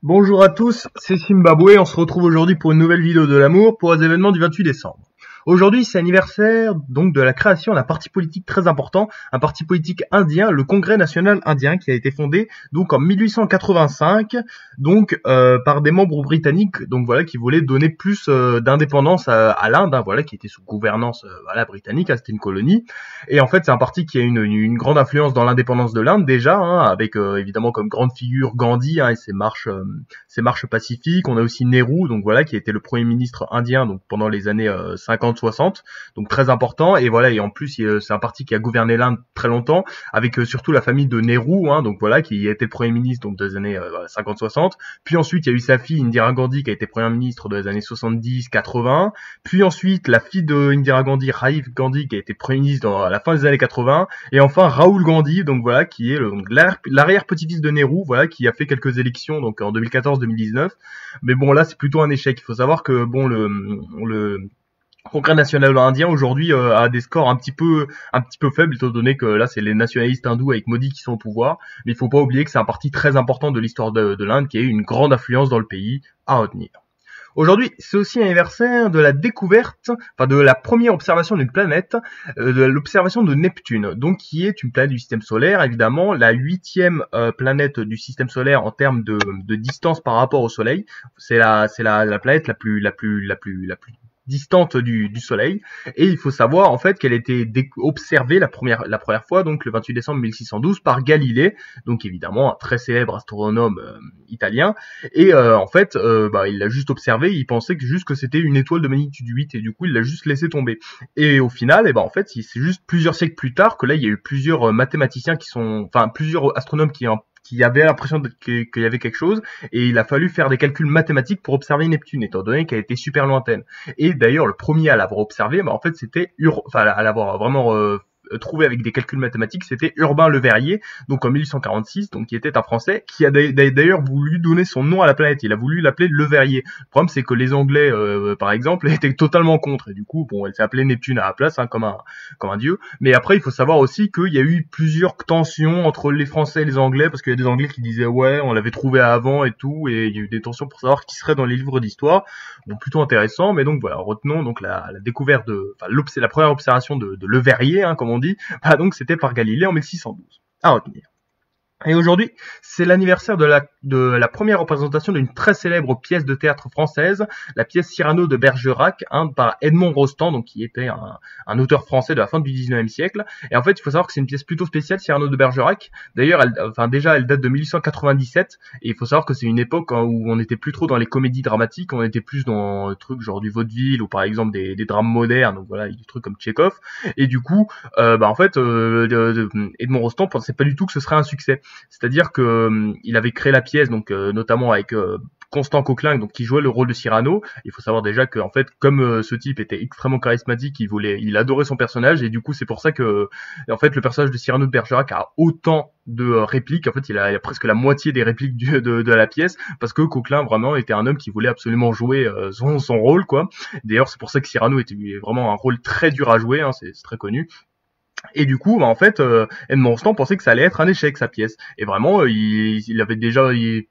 Bonjour à tous, c'est Zimbabwe, on se retrouve aujourd'hui pour une nouvelle vidéo de l'amour pour les événements du 28 décembre. Aujourd'hui, c'est l'anniversaire donc de la création d'un parti politique très important, un parti politique indien, le Congrès national indien, qui a été fondé donc en 1885, donc par des membres britanniques, donc voilà, qui voulaient donner plus d'indépendance à l'Inde, hein, voilà, qui était sous gouvernance voilà britannique, hein, c'était une colonie. Et en fait, c'est un parti qui a une grande influence dans l'indépendance de l'Inde déjà, hein, avec évidemment comme grande figure Gandhi, hein, et ses marches pacifiques. On a aussi Nehru, donc voilà, qui a été le premier ministre indien donc pendant les années 50-60, donc très important. Et voilà, et en plus c'est un parti qui a gouverné l'Inde très longtemps, avec surtout la famille de Nehru, hein, donc voilà, qui a été le premier ministre donc des années 50-60. Puis ensuite il y a eu sa fille Indira Gandhi qui a été première ministre dans les années 70-80. Puis ensuite la fille de Indira Gandhi, Rajiv Gandhi, qui a été premier ministre à la fin des années 80. Et enfin Rahul Gandhi, donc voilà, qui est l'arrière-petit-fils de Nehru, voilà, qui a fait quelques élections donc en 2014-2019. Mais bon, là c'est plutôt un échec. Il faut savoir que bon le Congrès national indien aujourd'hui a des scores un petit peu faibles, étant donné que là c'est les nationalistes hindous avec Modi qui sont au pouvoir. Mais il faut pas oublier que c'est un parti très important de l'histoire de l'Inde, qui a eu une grande influence dans le pays, à retenir. Aujourd'hui, c'est aussi l'anniversaire de la découverte, enfin de la première observation d'une planète, de l'observation de Neptune, donc qui est une planète du système solaire, évidemment, la 8e planète du système solaire en termes de distance par rapport au Soleil. C'est la planète la plus distante du Soleil, et il faut savoir en fait qu'elle a été observée la première fois, donc le 28 décembre 1612 par Galilée, donc évidemment un très célèbre astronome italien. Et en fait il l'a juste observé, il pensait que c'était une étoile de magnitude 8, et du coup il l'a juste laissé tomber. Et au final, en fait c'est juste plusieurs siècles plus tard que là il y a eu plusieurs mathématiciens plusieurs astronomes qui avaient l'impression qu'il y avait quelque chose, et il a fallu faire des calculs mathématiques pour observer Neptune, étant donné qu'elle était super lointaine. Et d'ailleurs, le premier à l'avoir observé, en fait, à l'avoir vraiment trouvé avec des calculs mathématiques, c'était Urbain Le Verrier, donc en 1846, donc qui était un Français, qui a d'ailleurs voulu donner son nom à la planète. Il a voulu l'appeler Le Verrier. Le problème, c'est que les Anglais, par exemple, étaient totalement contre, et du coup, bon, elle s'est appelée Neptune à la place, hein, comme un dieu. Mais après, il faut savoir aussi qu'il y a eu plusieurs tensions entre les Français et les Anglais, parce qu'il y a des Anglais qui disaient ouais, on l'avait trouvé avant et tout, et il y a eu des tensions pour savoir qui serait dans les livres d'histoire. Bon, plutôt intéressant, mais donc voilà, retenons donc la découverte la première observation de Le Verrier, hein, comme on dit, donc c'était par Galilée en 1612. À retenir. Et aujourd'hui, c'est l'anniversaire de la première représentation d'une très célèbre pièce de théâtre française, la pièce Cyrano de Bergerac, par Edmond Rostand, donc qui était un auteur français de la fin du 19e siècle. Et en fait, il faut savoir que c'est une pièce plutôt spéciale, Cyrano de Bergerac. D'ailleurs, elle date de 1897, et il faut savoir que c'est une époque où on n'était plus trop dans les comédies dramatiques, on était plus dans des trucs genre du vaudeville, ou par exemple des drames modernes, donc voilà, des trucs comme Tchekhov. Et du coup, Edmond Rostand pensait pas du tout que ce serait un succès. C'est-à-dire que il avait créé la pièce, donc notamment avec Constant Coquelin, donc qui jouait le rôle de Cyrano. Il faut savoir déjà que en fait, comme ce type était extrêmement charismatique, il adorait son personnage, et du coup c'est pour ça que en fait le personnage de Cyrano de Bergerac a autant de répliques. En fait, il a presque la moitié des répliques de la pièce, parce que Coquelin vraiment était un homme qui voulait absolument jouer son rôle, quoi. D'ailleurs, c'est pour ça que Cyrano était vraiment un rôle très dur à jouer, hein, c'est très connu. Et du coup, en fait, Edmond Rostand pensait que ça allait être un échec, sa pièce. Et vraiment, il avait déjà, il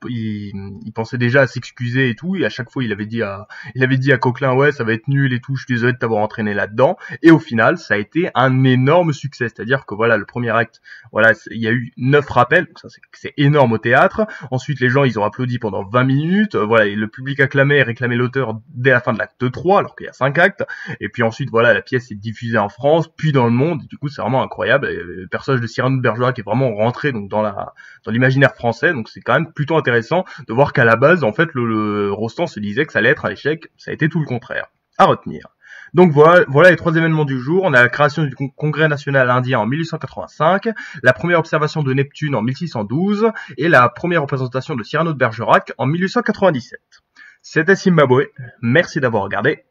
pensait déjà à s'excuser et tout. Et à chaque fois, il avait dit à Coquelin, ouais, ça va être nul et tout. Je suis désolé de t'avoir entraîné là-dedans. Et au final, ça a été un énorme succès. C'est-à-dire que voilà, le premier acte, voilà, il y a eu 9 rappels. Donc ça, c'est énorme au théâtre. Ensuite, les gens, ils ont applaudi pendant 20 minutes. Voilà, et le public acclamait et réclamait l'auteur dès la fin de l'acte 3, alors qu'il y a 5 actes. Et puis ensuite, voilà, la pièce est diffusée en France, puis dans le monde. Et du coup, c'est vraiment incroyable. Et le personnage de Cyrano de Bergerac est vraiment rentré donc dans l'imaginaire français, donc c'est quand même plutôt intéressant de voir qu'à la base, en fait, le Rostand se disait que ça allait être un échec. Ça a été tout le contraire. À retenir. Donc voilà les 3 événements du jour. On a la création du Congrès national indien en 1885, la première observation de Neptune en 1612 et la première représentation de Cyrano de Bergerac en 1897. C'était Zimbabwe. Merci d'avoir regardé.